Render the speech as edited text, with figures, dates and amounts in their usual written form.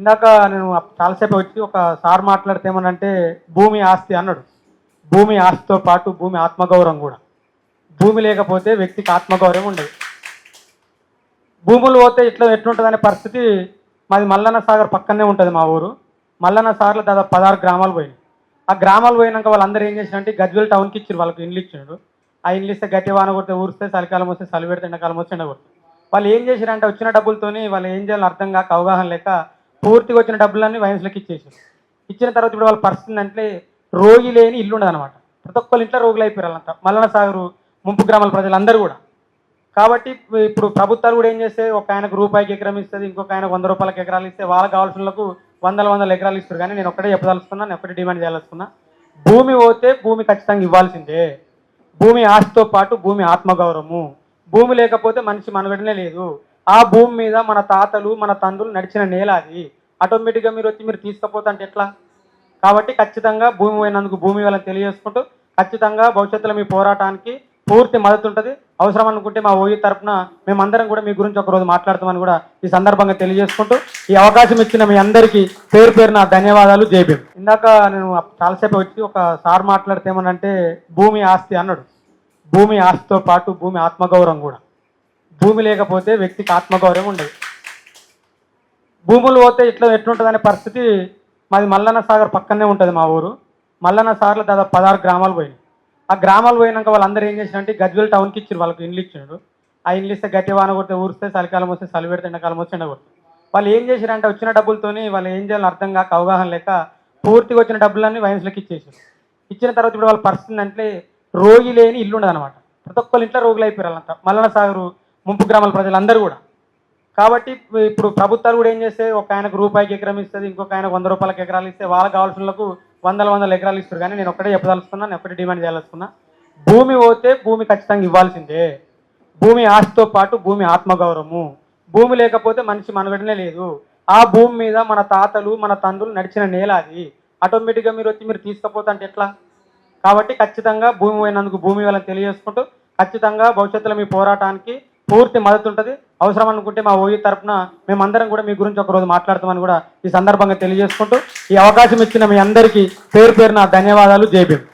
ఇందాక నేను చాలాసేపు వచ్చి ఒక సార్ మాట్లాడితే ఏమనంటే భూమి ఆస్తి అన్నాడు. భూమి ఆస్తితో పాటు భూమి ఆత్మగౌరవం కూడా. భూమి లేకపోతే వ్యక్తికి ఆత్మగౌరవం ఉండదు. భూములు పోతే ఎట్లుంటుంది అనే పరిస్థితి. మాది మల్లన్న సాగర్ పక్కనే ఉంటుంది మా ఊరు. మల్లన్న సాగర్లో దాదాపు 16 గ్రామాలు పోయినాయి. ఆ గ్రామాలు పోయినాక వాళ్ళందరూ ఏం చేసినంటే గజ్వేల్ టౌన్కి ఇచ్చారు, వాళ్ళకి ఇండ్లు ఇచ్చాడు. ఆ ఇండ్లు ఇస్తే గట్టి వాన కొడితే ఊరిస్తే, చలికాలం వస్తే చలి పెడితే, ఎండాకాలం వస్తే ఎండ కొడుతుంది. వాళ్ళు ఏం చేశారంటే వచ్చిన డబ్బులతోని వాళ్ళు ఏం చేయాలో అర్థం కాక, అవగాహన లేక పూర్తిగా వచ్చిన డబ్బులన్నీ వైన్స్లకి ఇచ్చేసారు. ఇచ్చిన తర్వాత ఇప్పుడు వాళ్ళ పరిస్థితి అంటే రోగి లేని ఇల్లు ఉండదు అనమాట. ప్రతి ఒక్కరు ఇంట్లో రోగులు అయిపోయారు వాళ్ళంతా, మల్లన్న సాగరు ముంపు గ్రామాల ప్రజలందరూ కూడా. కాబట్టి ఇప్పుడు ప్రభుత్వాలు కూడా ఏం చేస్తే, ఒక ఆయనకు రూపాయికి ఎకరం ఇస్తుంది, ఇంకొక ఆయనకు 100 రూపాయలకి ఎకరాలు ఇస్తే వాళ్ళకి కావాల్సినలకు వందల ఎకరాలు ఇస్తారు. కానీ నేను ఒకటే చెప్పదలుచుకున్నా, నేను ఒకటే డిమాండ్ చేయాలనుకున్నా, భూమి పోతే భూమి ఖచ్చితంగా ఇవ్వాల్సిందే. భూమి ఆస్తితో పాటు భూమి ఆత్మగౌరవము. భూమి లేకపోతే మనిషి మనుగడనే లేదు. ఆ భూమి మీద మన తాతలు మన తండ్రులు నడిచిన నేల అది. ఆటోమేటిక్గా మీరు వచ్చి మీరు తీసుకపోతే అంటే ఎట్లా? కాబట్టి ఖచ్చితంగా భూమి పోయినందుకు భూమి వాళ్ళని తెలియజేసుకుంటూ, ఖచ్చితంగా భవిష్యత్తులో మీ పోరాటానికి పూర్తి మద్దతు ఉంటుంది. అవసరం అనుకుంటే మా ఓయూ తరఫున మేమందరం కూడా మీ గురించి ఒకరోజు మాట్లాడతామని కూడా ఈ సందర్భంగా తెలియజేసుకుంటూ, ఈ అవకాశం ఇచ్చిన మీ అందరికీ పేరు పేరున ధన్యవాదాలు. జై భీమ్. ఇందాక నేను చాలాసేపు వచ్చి ఒక సార్ మాట్లాడితే ఏమనంటే భూమి ఆస్తి అన్నాడు. భూమి ఆస్తితో పాటు భూమి ఆత్మగౌరవం కూడా. భూమి లేకపోతే వ్యక్తికి ఆత్మగౌరవం ఉండదు. భూములు పోతే ఎట్లుంటుంది అనే పరిస్థితి. మాది మల్లన్న సాగర్ పక్కనే ఉంటుంది మా ఊరు. మల్లన్న సాగర్లో దాదాపు 16 గ్రామాలు పోయినాయి. ఆ గ్రామాలు పోయినాక వాళ్ళందరూ ఏం చేసినంటే గజ్వేల్ టౌన్కి ఇచ్చారు, వాళ్ళకి ఇండ్లు ఇచ్చాడు. ఆ ఇండ్లు ఇస్తే గట్టి వాన కొడితే ఊరిస్తే, చలికాలం వస్తే చలి పెడితే, ఎండాకాలం వస్తే ఎండ కొడుతుంది. వాళ్ళు ఏం చేశారంటే వచ్చిన డబ్బులతోని వాళ్ళు ఏం చేయాలో అర్థం కాక, అవగాహన లేక పూర్తిగా వచ్చిన డబ్బులన్నీ వైన్స్లకి ఇచ్చేసారు. ఇచ్చిన తర్వాత ఇప్పుడు వాళ్ళ పరిస్థితి అంటే రోగి లేని ఇల్లు ఉండదు అనమాట. ప్రతి ఒక్కరు ఇంట్లో రోగులు అయిపోయారు వాళ్ళంతా, మల్లన్న సాగరు ముంపు గ్రామాల ప్రజలందరూ కూడా. కాబట్టి ఇప్పుడు ప్రభుత్వాలు కూడా ఏం చేస్తే, ఒక ఆయనకు రూపాయికి ఎకరం ఇస్తుంది, ఇంకొక ఆయనకు 100 రూపాయలకి ఎకరాలు ఇస్తే వాళ్ళకి కావాల్సినలకు వందల ఎకరాలు ఇస్తారు. కానీ నేను ఒకటే చెప్పదలుచుకున్నా, నేను ఒకటే డిమాండ్ చేయాలనుకున్నా, భూమి పోతే భూమి ఖచ్చితంగా ఇవ్వాల్సిందే. భూమి ఆస్తితో పాటు భూమి ఆత్మగౌరవము. భూమి లేకపోతే మనిషి మనుగడనే లేదు. ఆ భూమి మీద మన తాతలు మన తండ్రులు నడిచిన నేల అది. ఆటోమేటిక్గా మీరు వచ్చి మీరు తీసుకపోతే అంటే ఎట్లా? కాబట్టి ఖచ్చితంగా భూమి పోయినందుకు భూమి వాళ్ళని తెలియజేసుకుంటూ, ఖచ్చితంగా భవిష్యత్తులో మీ పోరాటానికి పూర్తి మద్దతు ఉంటుంది. అవసరం అనుకుంటే మా ఓయూ తరఫున మేమందరం కూడా మీ గురించి ఒకరోజు మాట్లాడతామని కూడా ఈ సందర్భంగా తెలియజేసుకుంటూ, ఈ అవకాశం ఇచ్చిన మీ అందరికీ పేరు పేరున ధన్యవాదాలు. జై భీమ్.